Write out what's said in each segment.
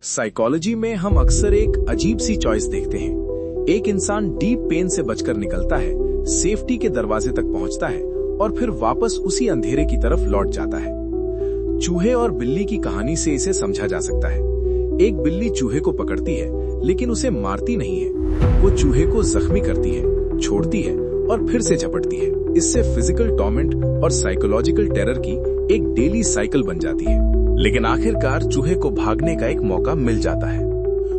Psychology में हम अक्सर एक अजीब सी चॉइस देखते हैं। एक इंसान डीप पेन से बचकर निकलता है, सेफ्टी के दरवाजे तक पहुंचता है और फिर वापस उसी अंधेरे की तरफ लौट जाता है। चूहे और बिल्ली की कहानी से इसे समझा जा सकता है। एक बिल्ली चूहे को पकड़ती है लेकिन उसे मारती नहीं है। वो चूहे को जख्मी करती है, छोड़ती है और फिर से झपटती है। इससे फिजिकल टॉर्मेंट और साइकोलॉजिकल टेरर की एक डेली साइकिल बन जाती है। लेकिन आखिरकार चूहे को भागने का एक मौका मिल जाता है।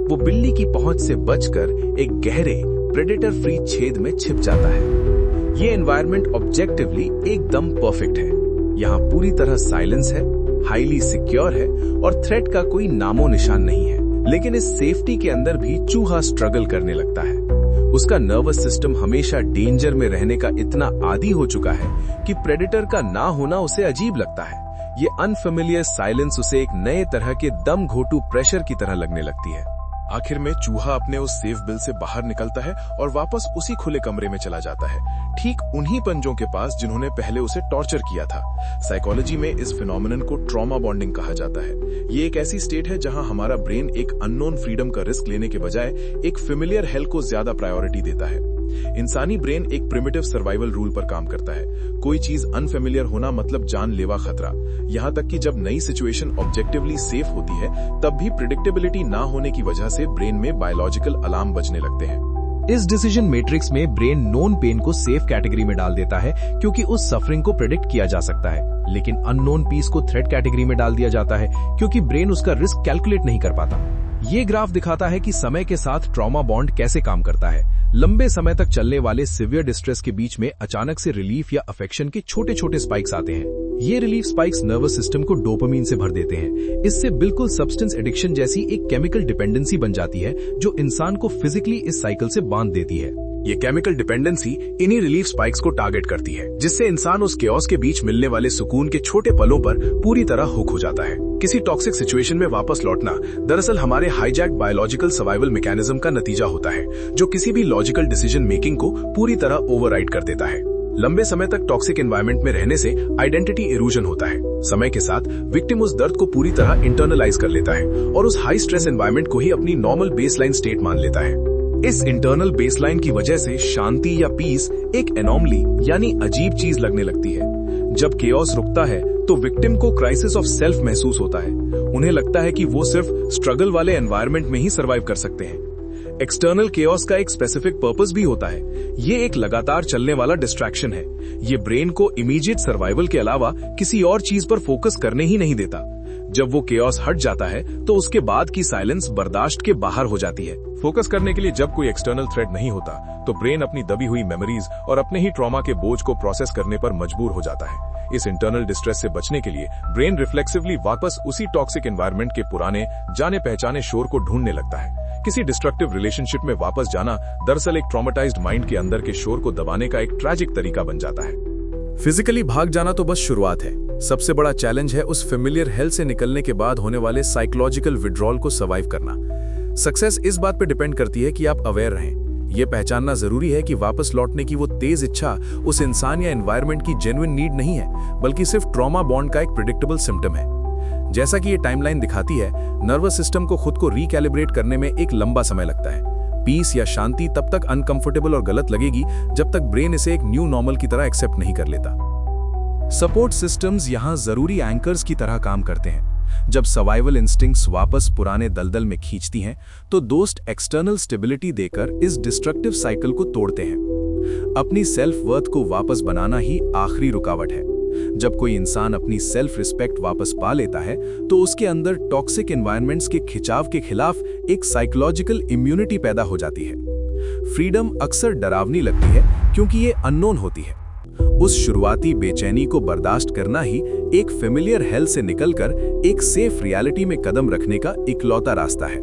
वो बिल्ली की पहुंच से बचकर एक गहरे प्रेडेटर फ्री छेद में छिप जाता है। ये एनवायरनमेंट ऑब्जेक्टिवली एकदम परफेक्ट है। यहाँ पूरी तरह साइलेंस है, हाईली सिक्योर है और थ्रेट का कोई नामो निशान नहीं है। लेकिन इस सेफ्टी के अंदर भी चूहा स्ट्रगल करने लगता है। उसका नर्वस सिस्टम हमेशा डेंजर में रहने का इतना आदी हो चुका है कि प्रेडेटर का ना होना उसे अजीब लगता है। ये अनफेमिलियर साइलेंस उसे एक नए तरह के दम घोटू प्रेशर की तरह लगने लगती है। आखिर में चूहा अपने उस सेफ बिल से बाहर निकलता है और वापस उसी खुले कमरे में चला जाता है, ठीक उन्हीं पंजों के पास जिन्होंने पहले उसे टॉर्चर किया था। साइकोलॉजी में इस फिनोमिनन को ट्रॉमा बॉन्डिंग कहा जाता है। ये एक ऐसी स्टेट है जहां हमारा ब्रेन एक अननोन फ्रीडम का रिस्क लेने के बजाय एक फेमिलियर हेल्थ को ज्यादा प्रायोरिटी देता है। इंसानी ब्रेन एक प्रिमिटिव सर्वाइवल रूल पर काम करता है। कोई चीज अनफेमिलियर होना मतलब जानलेवा खतरा। यहाँ तक कि जब नई सिचुएशन ऑब्जेक्टिवली सेफ होती है तब भी प्रिडिक्टेबिलिटी ना होने की वजह से ब्रेन में बायोलॉजिकल अलार्म बजने लगते हैं। इस डिसीजन मैट्रिक्स में ब्रेन नोन पेन को सेफ कैटेगरी में डाल देता है क्योंकि उस सफरिंग को प्रेडिक्ट किया जा सकता है, लेकिन अननोन पीस को थ्रेट कैटेगरी में डाल दिया जाता है क्योंकि ब्रेन उसका रिस्क कैलकुलेट नहीं कर पाता। ये ग्राफ दिखाता है कि समय के साथ ट्रॉमा बॉन्ड कैसे काम करता है। लंबे समय तक चलने वाले सिवियर डिस्ट्रेस के बीच में अचानक से रिलीफ या अफेक्शन के छोटे छोटे स्पाइक्स आते हैं। ये रिलीफ स्पाइक्स नर्वस सिस्टम को डोपामीन से भर देते हैं। इससे बिल्कुल सब्सटेंस एडिक्शन जैसी एक केमिकल डिपेंडेंसी बन जाती है जो इंसान को फिजिकली इस साइकिल से बांध देती है। ये केमिकल डिपेंडेंसी इन्हीं रिलीफ स्पाइक्स को टारगेट करती है, जिससे इंसान उस केओस के बीच मिलने वाले सुकून के छोटे पलों पर पूरी तरह हुक हो जाता है। किसी टॉक्सिक सिचुएशन में वापस लौटना दरअसल हमारे हाईजैक बायोलॉजिकल सर्वाइवल मैकेनिज्म का नतीजा होता है, जो किसी भी लॉजिकल डिसीजन मेकिंग को पूरी तरह ओवरराइड कर देता है। लंबे समय तक टॉक्सिक एनवायरनमेंट में रहने से आइडेंटिटी इरोजन होता है। समय के साथ विक्टिम उस दर्द को पूरी तरह इंटरनलाइज कर लेता है और उस हाई स्ट्रेस एनवायरनमेंट को ही अपनी नॉर्मल बेसलाइन स्टेट मान लेता है। इस इंटरनल बेसलाइन की वजह से शांति या पीस एक एनॉमली यानी अजीब चीज लगने लगती है। जब केओस रुकता है तो विक्टिम को क्राइसिस ऑफ सेल्फ महसूस होता है। उन्हें लगता है कि वो सिर्फ स्ट्रगल वाले एनवायरनमेंट में ही सर्वाइव कर सकते हैं। एक्सटर्नल केओस का एक स्पेसिफिक पर्पस भी होता है। ये एक लगातार चलने वाला डिस्ट्रैक्शन है। ये ब्रेन को इमीडिएट सर्वाइवल के अलावा किसी और चीज पर फोकस करने ही नहीं देता। जब वो केओस हट जाता है तो उसके बाद की साइलेंस बर्दाश्त के बाहर हो जाती है। फोकस करने के लिए जब कोई एक्सटर्नल थ्रेट नहीं होता तो ब्रेन अपनी दबी हुई मेमोरीज और अपने ही ट्रॉमा के बोझ को प्रोसेस करने पर मजबूर हो जाता है। इस इंटरनल डिस्ट्रेस से बचने के लिए ब्रेन रिफ्लेक्सिवली वापस उसी टॉक्सिक एनवायरनमेंट के पुराने जाने पहचाने शोर को ढूंढने लगता है। किसी डिस्ट्रक्टिव रिलेशनशिप में वापस जाना दरअसल एक ट्रॉमेटाइज्ड माइंड के अंदर के शोर को दबाने का एक ट्रैजिक तरीका बन जाता है। फिजिकली भाग जाना तो बस शुरुआत है। सबसे बड़ा चैलेंज है उस फेमिलियर हेल्थ से निकलने के बाद होने वाले साइकोलॉजिकल विड्रॉल को सर्वाइव करना। सक्सेस इस बात पे डिपेंड करती है कि आप अवेयर रहें। ये पहचानना जरूरी है कि वापस लौटने की वो तेज इच्छा उस इंसान या एनवायरनमेंट की जेन्युइन नीड नहीं है, बल्कि सिर्फ ट्रॉमा बॉन्ड का एक प्रेडिक्टेबल सिम्टम है। जैसा कि ये टाइमलाइन दिखाती है, नर्वस सिस्टम को खुद को रिकैलिब्रेट करने में एक लंबा समय लगता है। पीस या शांति तब तक अनकंफर्टेबल और गलत लगेगी जब तक ब्रेन इसे एक न्यू नॉर्मल की तरह एक्सेप्ट नहीं कर लेता। सपोर्ट सिस्टम्स यहाँ जरूरी एंकर्स की तरह काम करते हैं। जब सर्वाइवल इंस्टिंक्ट्स वापस पुराने दलदल में खींचती हैं, तो दोस्त एक्सटर्नल स्टेबिलिटी देकर इस डिस्ट्रक्टिव साइकिल को तोड़ते हैं। अपनी सेल्फ वर्थ को वापस बनाना ही आखिरी रुकावट है। जब कोई इंसान अपनी सेल्फ रिस्पेक्ट वापस पा लेता है तो उसके अंदर टॉक्सिक एनवायरनमेंट्स के खिंचाव के खिलाफ एक साइकोलॉजिकल इम्यूनिटी पैदा हो जाती है। फ्रीडम अक्सर डरावनी लगती है क्योंकि ये अननोन होती है। उस शुरुआती बेचैनी को बर्दाश्त करना ही एक फेमिलियर हेल्थ से निकलकर एक सेफ रियलिटी में कदम रखने का इकलौता रास्ता है।